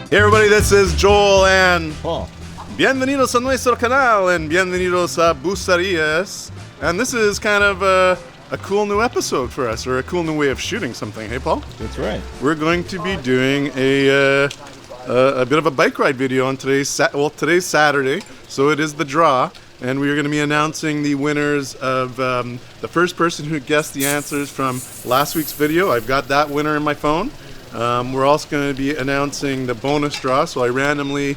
Hey everybody, this is Joel and Paul. bienvenidos a nuestro canal and bienvenidos a Bucerias. And this is kind of a cool new episode for us, or a cool new way of shooting something. Hey Paul? That's right. We're going to be doing a bit of a bike ride video on today's Saturday, so it is the draw. And we are going to be announcing the winners of the first person who guessed the answers from last week's video. I've got that winner in my phone. We're also going to be announcing the bonus draw. So we randomly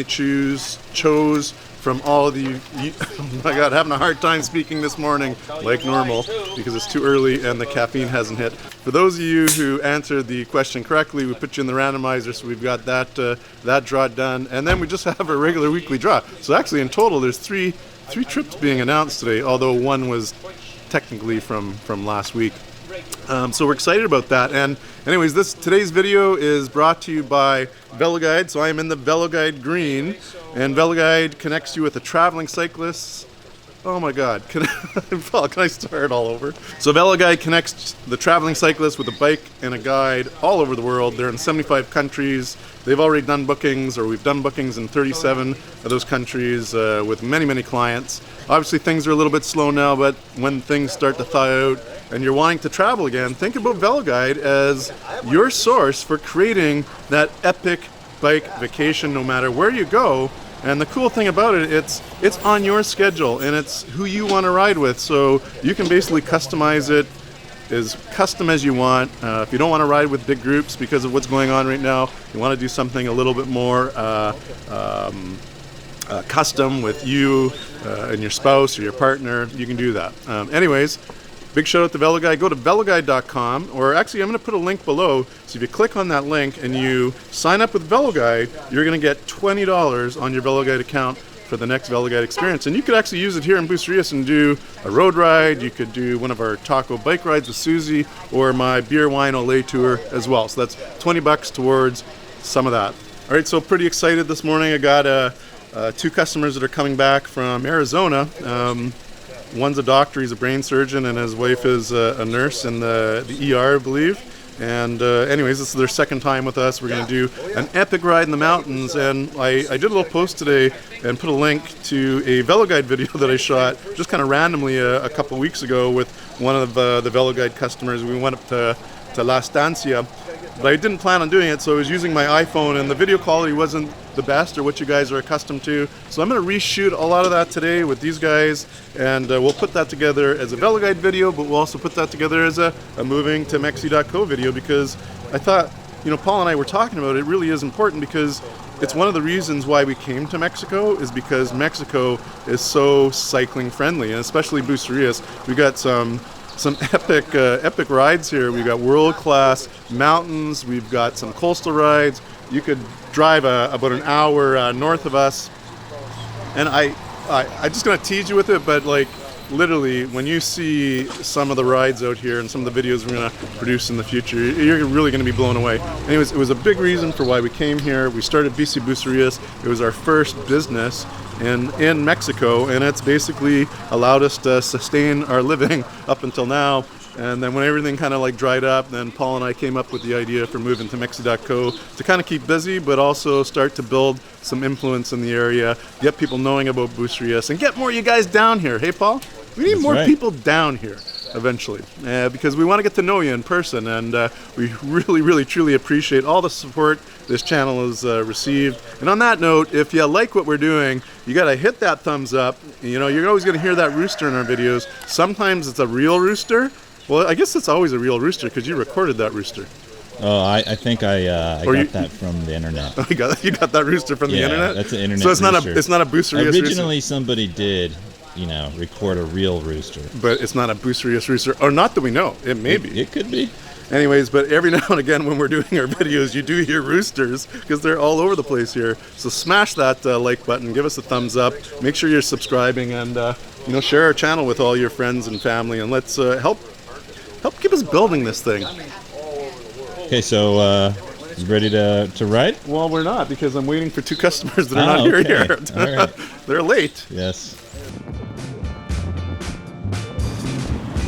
chose from all of the. Oh my God, having a hard time speaking this morning like normal because it's too early and the caffeine hasn't hit. For those of you who answered the question correctly, we put you in the randomizer, so we've got that draw done, and then we just have a regular weekly draw. So actually, in total, there's three trips being announced today, although one was technically from last week. So we're excited about that. And anyways, today's video is brought to you by VeloGuide. So I am in the VeloGuide green, and VeloGuide connects you with a traveling cyclist. Oh my God, can I start all over? So VeloGuide connects the traveling cyclist with a bike and a guide all over the world. They're in 75 countries. They've already done bookings, or we've done bookings in 37 of those countries with many, many clients. Obviously things are a little bit slow now, but when things start to thaw out and you're wanting to travel again, think about VeloGuide as your source for creating that epic bike vacation no matter where you go. And the cool thing about it, it's on your schedule and it's who you want to ride with. So you can basically customize it as custom as you want. If you don't want to ride with big groups because of what's going on right now, you want to do something a little bit more custom with you and your spouse or your partner, you can do that. Anyways, big shout out to VeloGuide. Go to VeloGuide.com, or actually I'm going to put a link below. So if you click on that link and you sign up with VeloGuide, you're going to get $20 on your VeloGuide account for the next VeloGuide experience. And you could actually use it here in Bucerias and do a road ride. You could do one of our taco bike rides with Susie, or my beer, wine, Olay tour as well. So that's $20 towards some of that. All right, so pretty excited this morning. I got two customers that are coming back from Arizona. One's a doctor, he's a brain surgeon, and his wife is a nurse in the ER, I believe. And anyways, this is their second time with us. We're going to do an epic ride in the mountains. And I did a little post today and put a link to a VeloGuide video that I shot just kind of randomly a couple weeks ago with one of the VeloGuide customers. We went up to La Estancia, but I didn't plan on doing it, so I was using my iPhone, and the video quality wasn't the best or what you guys are accustomed to. So I'm going to reshoot a lot of that today with these guys, and we'll put that together as a VeloGuide video, but we'll also put that together as a moving to Mexi.co video, because I thought, Paul and I were talking about it really is important, because it's one of the reasons why we came to Mexico, is because Mexico is so cycling friendly, and especially Bucerias. We got some epic rides here. We've got world-class mountains. We've got some coastal rides. You could drive about an hour north of us. And I'm just going to tease you with it, but like literally when you see some of the rides out here and some of the videos we're going to produce in the future, you're really going to be blown away. Anyways, it was a big reason for why we came here. We started Bici Bucerias. It was our first business in Mexico, and it's basically allowed us to sustain our living up until now. And then when everything kind of like dried up, then Paul and I came up with the idea for moving to Mexi.co to kind of keep busy, but also start to build some influence in the area, get people knowing about Bucerias, and get more of you guys down here. Hey, Paul? We need more people down here eventually, because we want to get to know you in person, and we really, really, truly appreciate all the support this channel has received. And on that note, if you like what we're doing, you got to hit that thumbs up. You're always going to hear that rooster in our videos. Sometimes it's a real rooster. Well, I guess it's always a real rooster because you recorded that rooster. Oh, I think I got that from the internet. Oh, you got that rooster from the internet? That's an internet. So it's rooster. not a Bucerias rooster. Originally, somebody did, record a real rooster. But it's not a Bucerias rooster, or not that we know. It may be. It could be. Anyways, but every now and again when we're doing our videos, you do hear roosters because they're all over the place here. So smash that like button, give us a thumbs up, make sure you're subscribing, and share our channel with all your friends and family, and let's help keep us building this thing. Okay, so you ready to ride? Well, we're not, because I'm waiting for two customers that are not here yet. All right. They're late. Yes.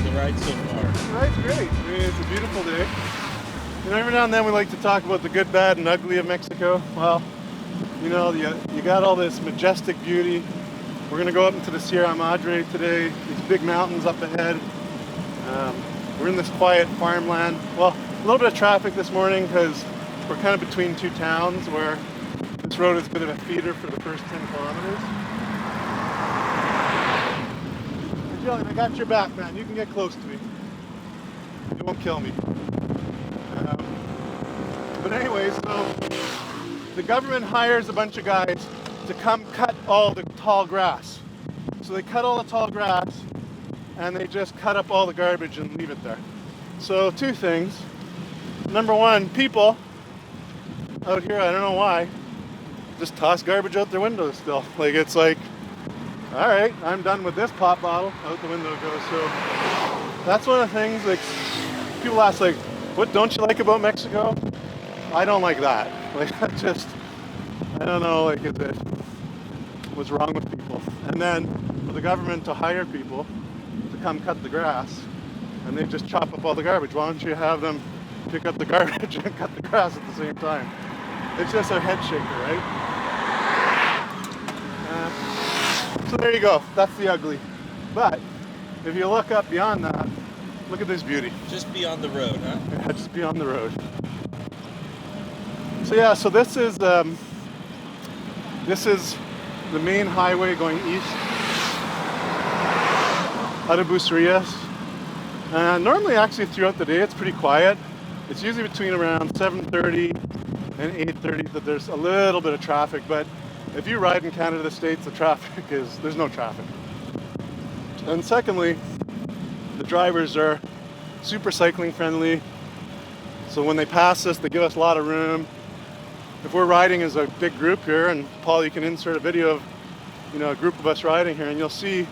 The ride so far. The ride's great. I mean, it's a beautiful day. You know, every now and then we like to talk about the good, bad, and ugly of Mexico. Well, you know, you got all this majestic beauty. We're gonna go up into the Sierra Madre today, these big mountains up ahead. We're in this quiet farmland. Well, a little bit of traffic this morning because we're kind of between two towns where this road is a bit of a feeder for the first 10 kilometers. Jillian, I got your back, man. You can get close to me. You won't kill me. But anyways, so the government hires a bunch of guys to come cut all the tall grass. So they cut all the tall grass and they just cut up all the garbage and leave it there. So two things. Number one, people out here, I don't know why, just toss garbage out their windows still. Like, it's like, all right, I'm done with this pop bottle, out the window it goes. So that's one of the things, like, people ask, like, what don't you like about Mexico? I don't like that. Like, I don't know, like, what's wrong with people? And then for the government to hire people to come cut the grass, and they just chop up all the garbage. Why don't you have them pick up the garbage and cut the grass at the same time? It's just a head shaker, right? So there you go. That's the ugly. But if you look up beyond that, look at this beauty. Just beyond the road, huh? Yeah, just beyond the road. So yeah, so this is the main highway going east out of Bucerias. Normally, actually, throughout the day, it's pretty quiet. It's usually between around 7:30 and 8:30 that there's a little bit of traffic. But if you ride in Canada, the States, there's no traffic. And secondly, the drivers are super cycling friendly. So when they pass us, they give us a lot of room. If we're riding as a big group here, and Paul, you can insert a video of, you know, a group of us riding here, and you'll see,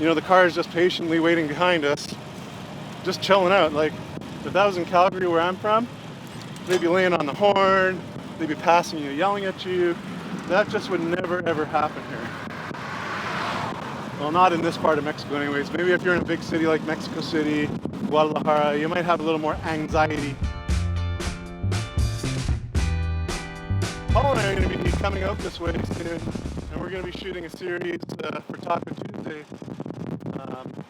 you know, the cars just patiently waiting behind us, just chilling out. Like, if that was in Calgary where I'm from, they'd be laying on the horn, they'd be passing you, yelling at you. That just would never ever happen here. Well, not in this part of Mexico anyways. Maybe if you're in a big city like Mexico City, Guadalajara, you might have a little more anxiety. Paul and I are going to be coming out this way soon, and we're going to be shooting a series for Taco Tuesday,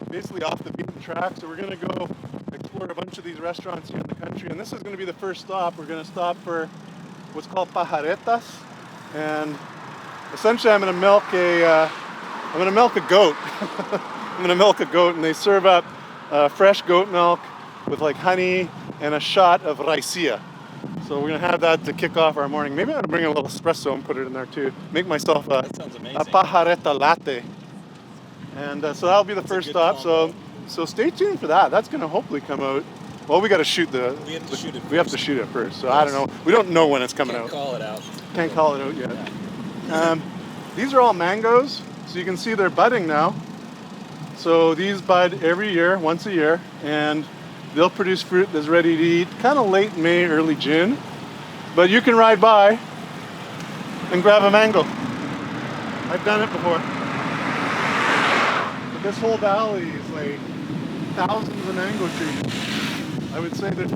basically off the beaten track. So we're going to go explore a bunch of these restaurants here in the country, and this is going to be the first stop. We're going to stop for what's called pajaretas, and essentially I'm going to milk a goat. I'm going to milk a goat, and they serve up fresh goat milk with like honey and a shot of raicilla. So we're going to have that to kick off our morning. Maybe I'm going to bring a little espresso and put it in there too. Make myself a pajareta latte. And so that'll be the first stop. So stay tuned for that. That's going to hopefully come out. Well, we got to shoot We have to shoot it first. We have to shoot it first. So yes. I don't know. We don't know when it's coming out. Can't call it out. Can't call it out yet. Yeah. These are all mangoes. So you can see they're budding now. So these bud every year, once a year. And they'll produce fruit that's ready to eat kind of late May, early June. But you can ride by and grab a mango. I've done it before. But this whole valley is like thousands of mango trees. I would say there's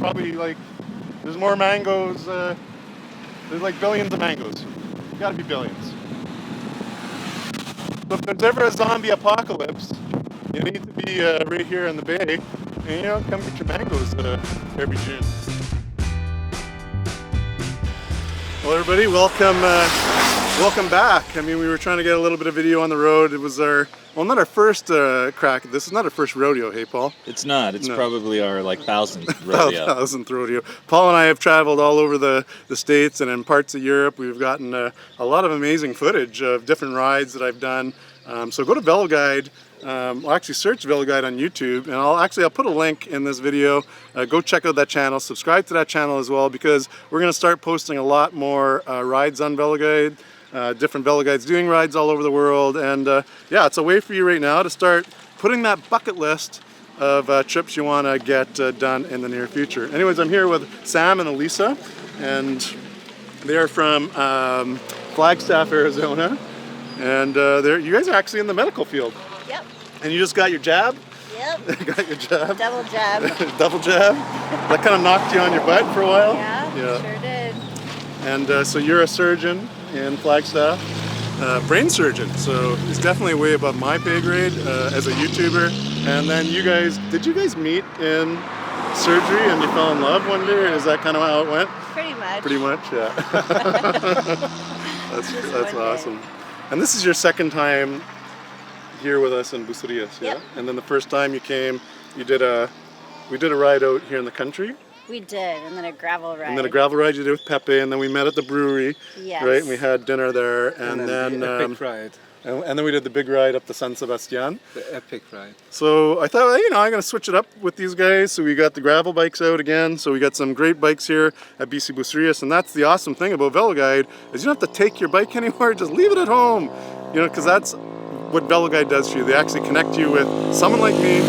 more mangoes. There's like billions of mangoes. Gotta be billions. So if there's ever a zombie apocalypse, you need to be right here in the bay. And, you know, come get your mangoes every June. Well, everybody, welcome back. I mean, we were trying to get a little bit of video on the road. It was not our first crack. This is not our first rodeo, hey, Paul? It's not. It's probably our, 1,000th rodeo. 1,000th rodeo. Paul and I have traveled all over the States and in parts of Europe. We've gotten a lot of amazing footage of different rides that I've done. So go to VeloGuide. Actually search VeloGuide on YouTube, and I'll put a link in this video. Go check out that channel, subscribe to that channel as well, because we're going to start posting a lot more rides on VeloGuide, different VeloGuides doing rides all over the world, and yeah, it's a way for you right now to start putting that bucket list of trips you want to get done in the near future. Anyways, I'm here with Sam and Elisa, and they are from Flagstaff, Arizona, and you guys are actually in the medical field. Yep. And you just got your jab? Yep. Got your jab? Double jab. Double jab? That kind of knocked you on your butt for a while? Yeah, sure did. And so you're a surgeon in Flagstaff, brain surgeon. So it's definitely way above my pay grade as a YouTuber. And then did you guys meet in surgery and you fell in love one day? Or is that kind of how it went? Pretty much. Pretty much, yeah. That's awesome. And this is your second time here with us in Bucerias, yeah? Yep. And then the first time you came, we did a ride out here in the country. We did, and then a gravel ride. And then a gravel ride you did with Pepe, and then we met at the brewery, yes. right? And we had dinner there, and then the epic ride. And then we did the big ride up to San Sebastian. The epic ride. So I thought, I'm going to switch it up with these guys. So we got the gravel bikes out again. So we got some great bikes here at Bici Bucerias, and that's the awesome thing about VeloGuide is you don't have to take your bike anywhere, just leave it at home. Because that's what VeloGuide does for you. They actually connect you with someone like me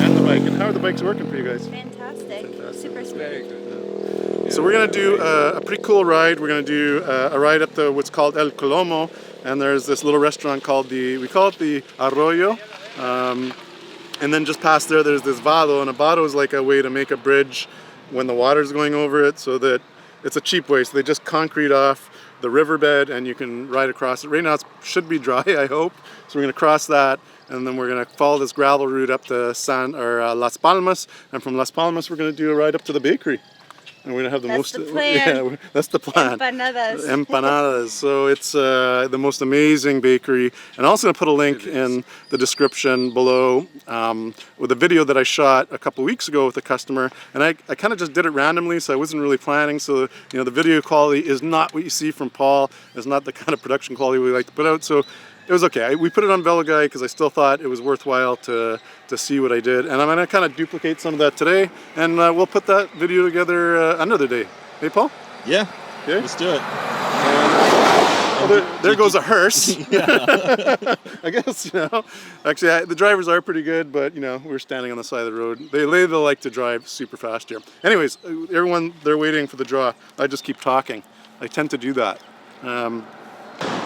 and the bike. And how are the bikes working for you guys? Fantastic. Super smooth. Very good. So we're going to do a pretty cool ride. We're going to do a ride up to what's called El Colomo, and there's this little restaurant called we call it the Arroyo, and then just past there's this vado, and a vado is like a way to make a bridge when the water's going over it, so that it's a cheap way. So they just concrete off the riverbed and you can ride across it. Right now it should be dry, I hope. So we're going to cross that, and then we're going to follow this gravel route up to Las Palmas, and from Las Palmas we're going to do a ride up to the bakery. And we're gonna have That's the plan. Yeah, that's the plan. Empanadas. Empanadas. So it's the most amazing bakery. And I'm also gonna put a link in the description below with a video that I shot a couple weeks ago with a customer. And I kind of just did it randomly, so I wasn't really planning. So the video quality is not what you see from Paul. It's not the kind of production quality we like to put out. So it was okay. We put it on VeloGuide because I still thought it was worthwhile to see what I did. And I'm going to kind of duplicate some of that today, and we'll put that video together another day. Hey, Paul? Yeah. Okay. Let's do it. Well, there goes a hearse. I guess, Actually, the drivers are pretty good, but, we're standing on the side of the road. They like to drive super fast here. Anyways, everyone, they're waiting for the draw. I just keep talking. I tend to do that.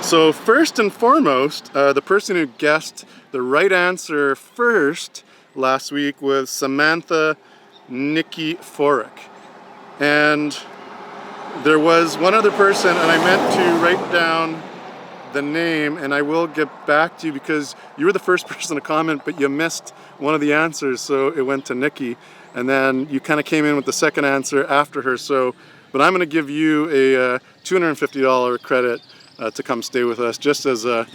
So first and foremost, the person who guessed the right answer first last week was Samantha Nikki Forick. And there was one other person, and I meant to write down the name, and I will get back to you because you were the first person to comment, but you missed one of the answers, so it went to Nikki. And then you kind of came in with the second answer after her. But I'm going to give you a $250 credit to come stay with us, just as I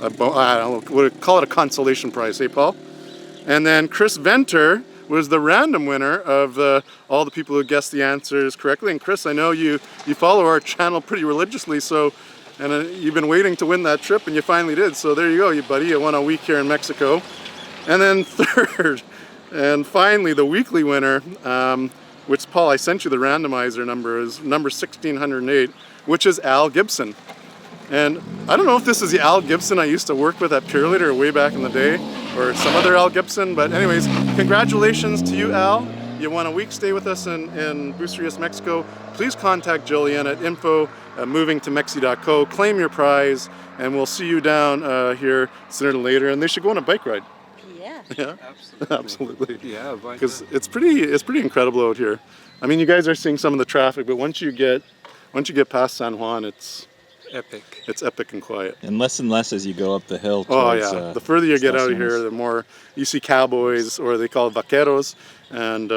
don't know, we'll call it a consolation prize, hey Paul? And then Chris Venter was the random winner of all the people who guessed the answers correctly. And Chris, I know you follow our channel pretty religiously, and you've been waiting to win that trip, and you finally did. So there you go, buddy. You won a week here in Mexico. And then third, and finally, the weekly winner, which Paul, I sent you the randomizer number, is number 1608, which is Al Gibson. And I don't know if this is the Al Gibson I used to work with at Pure Leader way back in the day, or some other Al Gibson, but anyways, congratulations to you, Al. You won a week stay with us in Bucerias, Mexico. Please contact Jillian at info@movingtomexi.co, claim your prize, and we'll see you down here sooner than later, and they should go on a bike ride. Yeah. Yeah, absolutely. Yeah, because it's pretty incredible out here. I mean, you guys are seeing some of the traffic, but once you get past San Juan, it's epic. It's epic and quiet. And less as you go up the hill. Oh towards, yeah, the further you get out of here, the more you see cowboys, or they call it vaqueros, and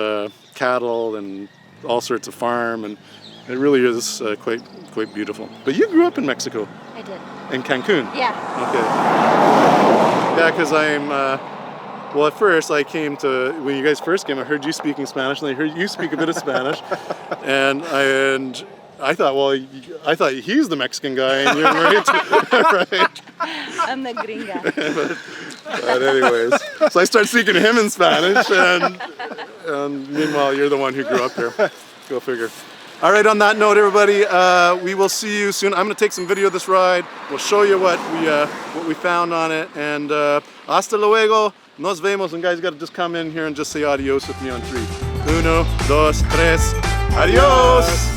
cattle and all sorts of farm, and it really is quite beautiful. But you grew up in Mexico. I did. In Cancun. Yeah. Okay. Yeah, because well, at first I came when you guys first came, I heard you speaking Spanish, and I heard you speak a bit of Spanish, and I thought, well, I thought he's the Mexican guy, and you're right. Right. I'm the gringa. but anyways, so I started speaking to him in Spanish, and meanwhile, you're the one who grew up here. Go figure. All right, on that note, everybody, we will see you soon. I'm going to take some video of this ride. We'll show you what we found on it, and hasta luego. Nos vemos. And guys, you got to just come in here and just say adios with me on 3. 1, 2, 3. Adios.